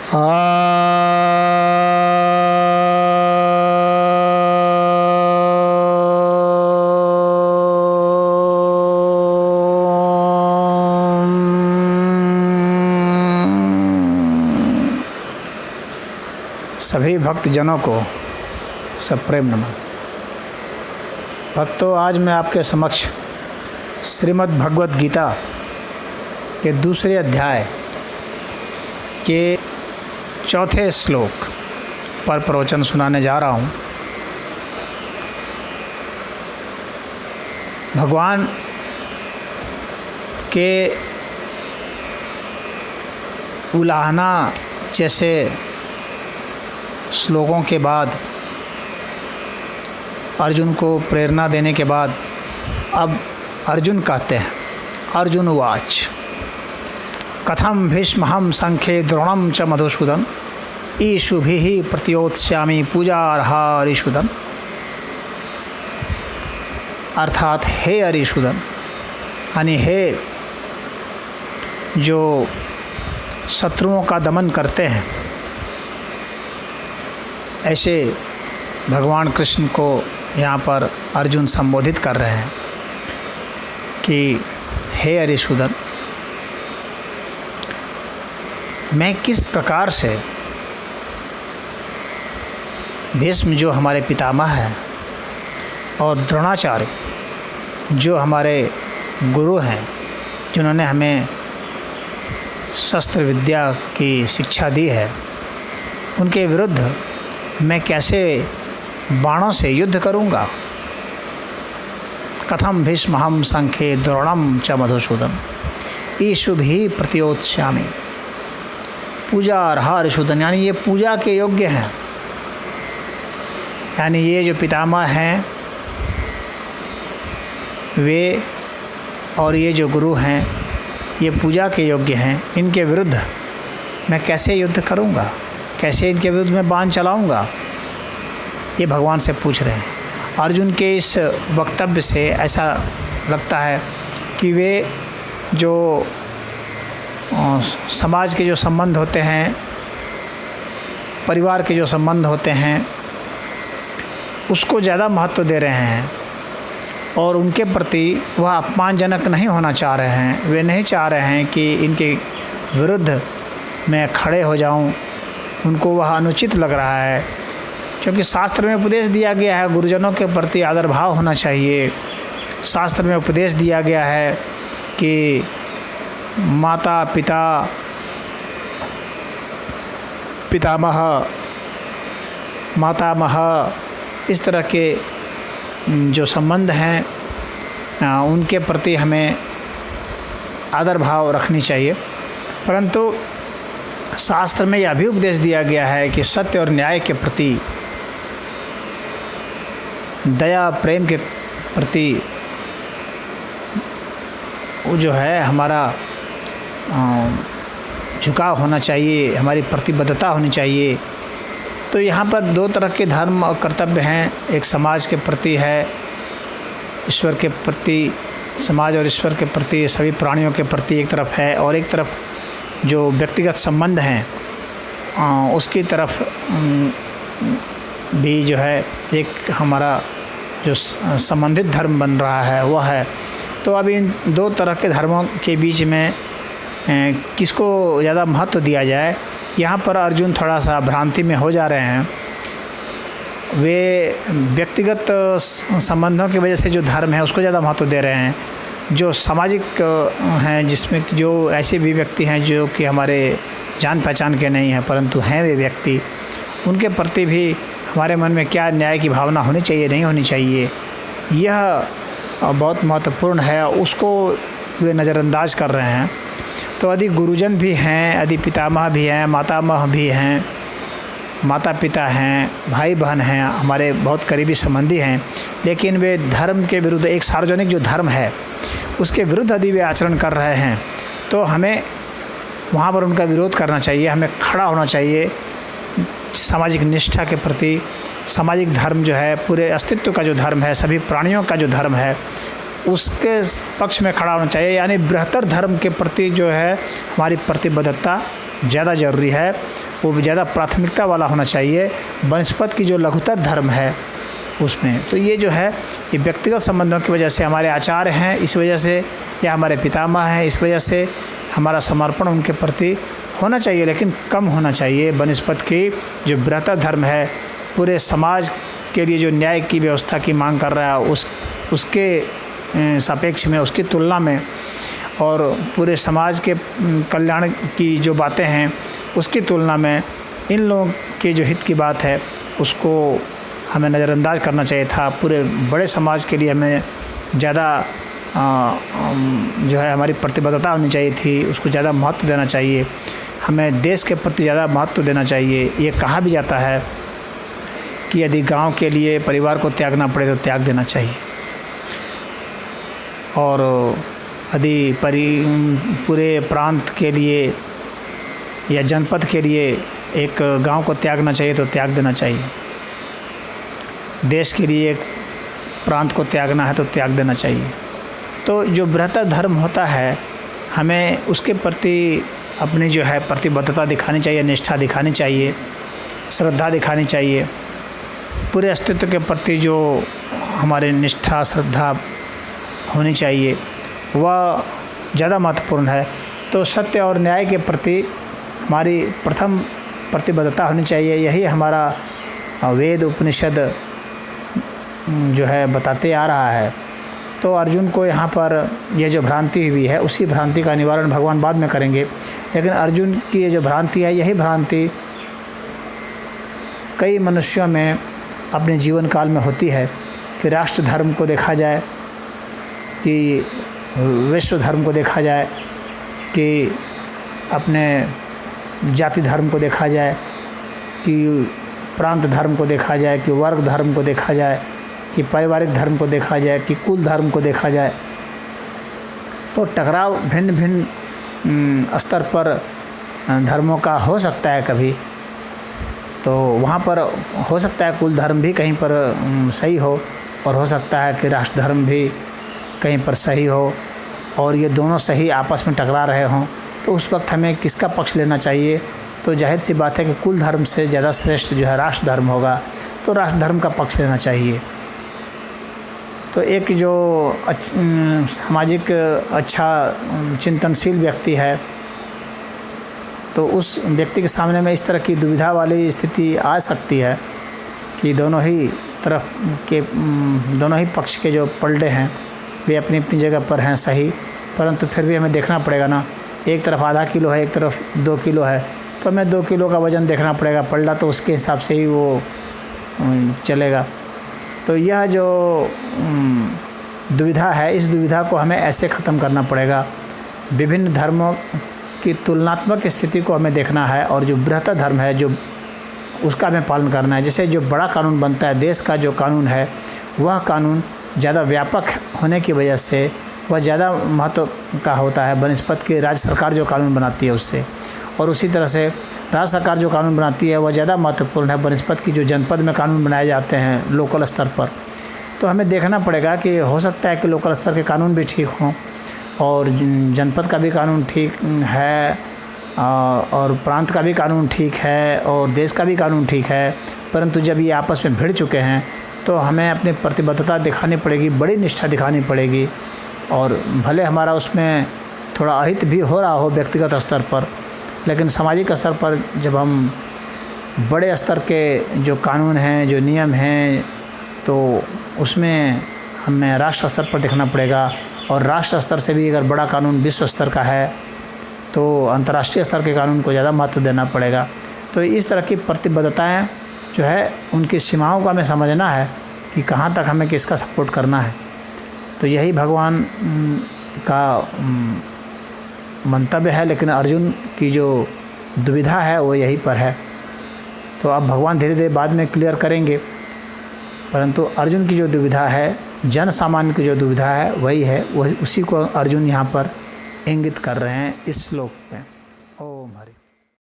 सभी भक्तजनों को सप्रेम नमन। भक्तों, आज मैं आपके समक्ष श्रीमद् भगवत गीता के दूसरे अध्याय के चौथे श्लोक पर प्रवचन सुनाने जा रहा हूँ। भगवान के उलाहना जैसे श्लोकों के बाद, अर्जुन को प्रेरणा देने के बाद, अब अर्जुन कहते हैं, अर्जुन उवाच कथम भीष्महं संख्ये द्रोणं च मधुसूदन ईशुभिः प्रतियोत्स्यामि पूजार्हा अरिसूदन। अर्थात हे अरिसूदन, यानी हे जो शत्रुओं का दमन करते हैं, ऐसे भगवान कृष्ण को यहाँ पर अर्जुन संबोधित कर रहे हैं कि हे अरिसूदन, मैं किस प्रकार से भीष्म जो हमारे पितामह हैं और द्रोणाचार्य जो हमारे गुरु हैं, जिन्होंने हमें शस्त्र विद्या की शिक्षा दी है, उनके विरुद्ध मैं कैसे बाणों से युद्ध करूंगा। कथम भीष्महं संख्ये द्रोणं च मधुसूदन ईशुभिः प्रतियोत्स्यामि पूजार्हा अरिसूदन। यानी ये पूजा के योग्य हैं, यानी ये जो पितामह हैं वे और ये जो गुरु हैं ये पूजा के योग्य हैं। इनके विरुद्ध मैं कैसे युद्ध करूंगा, कैसे इनके विरुद्ध में बाण चलाऊंगा, ये भगवान से पूछ रहे हैं। अर्जुन के इस वक्तव्य से ऐसा लगता है कि वे जो समाज के जो संबंध होते हैं, परिवार के जो संबंध होते हैं, उसको ज़्यादा महत्व दे रहे हैं और उनके प्रति वह अपमानजनक नहीं होना चाह रहे हैं। वे नहीं चाह रहे हैं कि इनके विरुद्ध मैं खड़े हो जाऊं, उनको वह अनुचित लग रहा है, क्योंकि शास्त्र में उपदेश दिया गया है गुरुजनों के प्रति आदर भाव होना चाहिए। शास्त्र में उपदेश दिया गया है कि माता पिता पितामह मातामह इस तरह के जो संबंध हैं उनके प्रति हमें आदर भाव रखनी चाहिए। परंतु शास्त्र में यह भी उपदेश दिया गया है कि सत्य और न्याय के प्रति, दया प्रेम के प्रति वो जो है हमारा झुकाव होना चाहिए, हमारी प्रतिबद्धता होनी चाहिए। तो यहाँ पर दो तरह के धर्म और कर्तव्य हैं। एक समाज के प्रति है, ईश्वर के प्रति, समाज और ईश्वर के प्रति, सभी प्राणियों के प्रति एक तरफ है, और एक तरफ जो व्यक्तिगत संबंध हैं उसकी तरफ भी जो है एक हमारा जो संबंधित धर्म बन रहा है वह है। तो अभी इन दो तरह के धर्मों के बीच में किसको ज़्यादा महत्व दिया जाए, यहाँ पर अर्जुन थोड़ा सा भ्रांति में हो जा रहे हैं। वे व्यक्तिगत संबंधों की वजह से जो धर्म है उसको ज़्यादा महत्व दे रहे हैं। जो सामाजिक हैं, जिसमें जो ऐसे भी व्यक्ति हैं जो कि हमारे जान पहचान के नहीं हैं परंतु हैं वे व्यक्ति, उनके प्रति भी हमारे मन में क्या न्याय की भावना होनी चाहिए, नहीं होनी चाहिए, यह बहुत महत्वपूर्ण है। उसको वे नज़रअंदाज कर रहे हैं। तो यदि गुरुजन भी हैं, यदि पितामह भी हैं, मातामह भी हैं, माता पिता हैं, भाई बहन हैं, हमारे बहुत करीबी संबंधी हैं, लेकिन वे धर्म के विरुद्ध, एक सार्वजनिक जो धर्म है उसके विरुद्ध यदि वे आचरण कर रहे हैं तो हमें वहाँ पर उनका विरोध करना चाहिए। हमें खड़ा होना चाहिए सामाजिक निष्ठा के प्रति। सामाजिक धर्म जो है, पूरे अस्तित्व का जो धर्म है, सभी प्राणियों का जो धर्म है, उसके पक्ष में खड़ा होना चाहिए। यानी बृहत्तर धर्म के प्रति जो है हमारी प्रतिबद्धता ज़्यादा ज़रूरी है। वो ज़्यादा प्राथमिकता वाला होना चाहिए वनस्पत की जो लघुतर धर्म है उसमें। तो ये जो है ये व्यक्तिगत संबंधों की वजह से हमारे आचार्य हैं, इस वजह से, या हमारे पितामह हैं, इस वजह से हमारा समर्पण उनके प्रति होना चाहिए, लेकिन कम होना चाहिए। वनस्पत की जो बृहत्तर धर्म है, पूरे समाज के लिए जो न्याय की व्यवस्था की मांग कर रहा है, उसके सापेक्ष में, उसकी तुलना में, और पूरे समाज के कल्याण की जो बातें हैं उसकी तुलना में इन लोगों के जो हित की बात है उसको हमें नज़रअंदाज करना चाहिए था। पूरे बड़े समाज के लिए हमें ज़्यादा जो है हमारी प्रतिबद्धता होनी चाहिए थी, उसको ज़्यादा महत्व देना चाहिए। हमें देश के प्रति ज़्यादा महत्व देना चाहिए। ये कहा भी जाता है कि यदि गांव के लिए परिवार को त्यागना पड़े तो त्याग देना चाहिए, और यदि पूरे प्रांत के लिए या जनपद के लिए एक गांव को त्यागना चाहिए तो त्याग देना चाहिए। देश के लिए एक प्रांत को त्यागना है तो त्याग देना चाहिए। तो जो बृहत्तर धर्म होता है, हमें उसके प्रति अपनी जो है प्रतिबद्धता दिखानी चाहिए, निष्ठा दिखानी चाहिए, श्रद्धा दिखानी चाहिए। पूरे अस्तित्व के प्रति जो हमारे निष्ठा श्रद्धा होनी चाहिए वह ज़्यादा महत्वपूर्ण है। तो सत्य और न्याय के प्रति हमारी प्रथम प्रतिबद्धता होनी चाहिए। यही हमारा वेद उपनिषद जो है बताते आ रहा है। तो अर्जुन को यहाँ पर यह जो भ्रांति हुई है, उसी भ्रांति का निवारण भगवान बाद में करेंगे। लेकिन अर्जुन की ये जो भ्रांति है, यही भ्रांति कई मनुष्यों में अपने जीवन काल में होती है कि राष्ट्र धर्म को देखा जाए, कि विश्व धर्म को देखा जाए, कि अपने जाति धर्म को देखा जाए, कि प्रांत धर्म को देखा जाए, कि वर्ग धर्म को देखा जाए, कि पारिवारिक धर्म को देखा जाए, कि कुल धर्म को देखा जाए। तो टकराव भिन्न भिन्न स्तर पर धर्मों का हो सकता है कभी। तो वहाँ पर हो सकता है कुल धर्म भी कहीं पर सही हो, और हो सकता है कि राष्ट्र धर्म भी कहीं पर सही हो, और ये दोनों सही आपस में टकरा रहे हों। तो उस वक्त हमें किसका पक्ष लेना चाहिए? तो जाहिर सी बात है कि कुल धर्म से ज़्यादा श्रेष्ठ जो है राष्ट्र धर्म होगा, तो राष्ट्र धर्म का पक्ष लेना चाहिए। तो एक जो सामाजिक अच्छा चिंतनशील व्यक्ति है, तो उस व्यक्ति के सामने में इस तरह की दुविधा वाली स्थिति आ सकती है कि दोनों ही तरफ के दोनों ही पक्ष के जो पलड़े हैं वे अपनी अपनी जगह पर हैं सही, परंतु फिर भी हमें देखना पड़ेगा ना, एक तरफ आधा किलो है, एक तरफ 2 किलो है, तो हमें 2 किलो का वज़न देखना पड़ेगा, पलड़ा तो उसके हिसाब से ही वो चलेगा। तो यह जो दुविधा है, इस दुविधा को हमें ऐसे ख़त्म करना पड़ेगा। विभिन्न धर्मों की तुलनात्मक स्थिति को हमें देखना है, और जो बृहत्तर धर्म है जो उसका हमें पालन करना है। जैसे जो बड़ा कानून बनता है, देश का जो कानून है, वह कानून ज़्यादा व्यापक होने की वजह से वह ज़्यादा महत्व का होता है बनस्पत की राज्य सरकार जो कानून बनाती है उससे। और उसी तरह से राज्य सरकार जो कानून बनाती है वह ज़्यादा महत्वपूर्ण है बनस्पत की जो जनपद में कानून बनाए जाते हैं लोकल स्तर पर। तो हमें देखना पड़ेगा कि हो सकता है कि लोकल स्तर के कानून भी ठीक हों, और जनपद का भी कानून ठीक है, और प्रांत का भी कानून ठीक है, और देश का भी कानून ठीक है, परंतु जब ये आपस में भिड़ चुके हैं तो हमें अपनी प्रतिबद्धता दिखानी पड़ेगी, बड़ी निष्ठा दिखानी पड़ेगी। और भले हमारा उसमें थोड़ा अहित भी हो रहा हो व्यक्तिगत स्तर पर, लेकिन सामाजिक स्तर पर जब हम बड़े स्तर के जो कानून हैं, जो नियम हैं, तो उसमें हमें राष्ट्र स्तर पर देखना पड़ेगा। और राष्ट्र स्तर से भी अगर बड़ा कानून विश्व स्तर का है तो अंतर्राष्ट्रीय स्तर के कानून को ज़्यादा महत्व देना पड़ेगा। तो इस तरह की प्रतिबद्धताएं जो है उनकी सीमाओं का हमें समझना है कि कहाँ तक हमें किसका सपोर्ट करना है। तो यही भगवान का मंतव्य है, लेकिन अर्जुन की जो दुविधा है वो यहीं पर है। तो अब भगवान धीरे धीरे बाद में क्लियर करेंगे, परंतु अर्जुन की जो दुविधा है, जन सामान्य की जो दुविधा है वही है, वही उसी को अर्जुन यहाँ पर इंगित कर रहे हैं इस श्लोक में।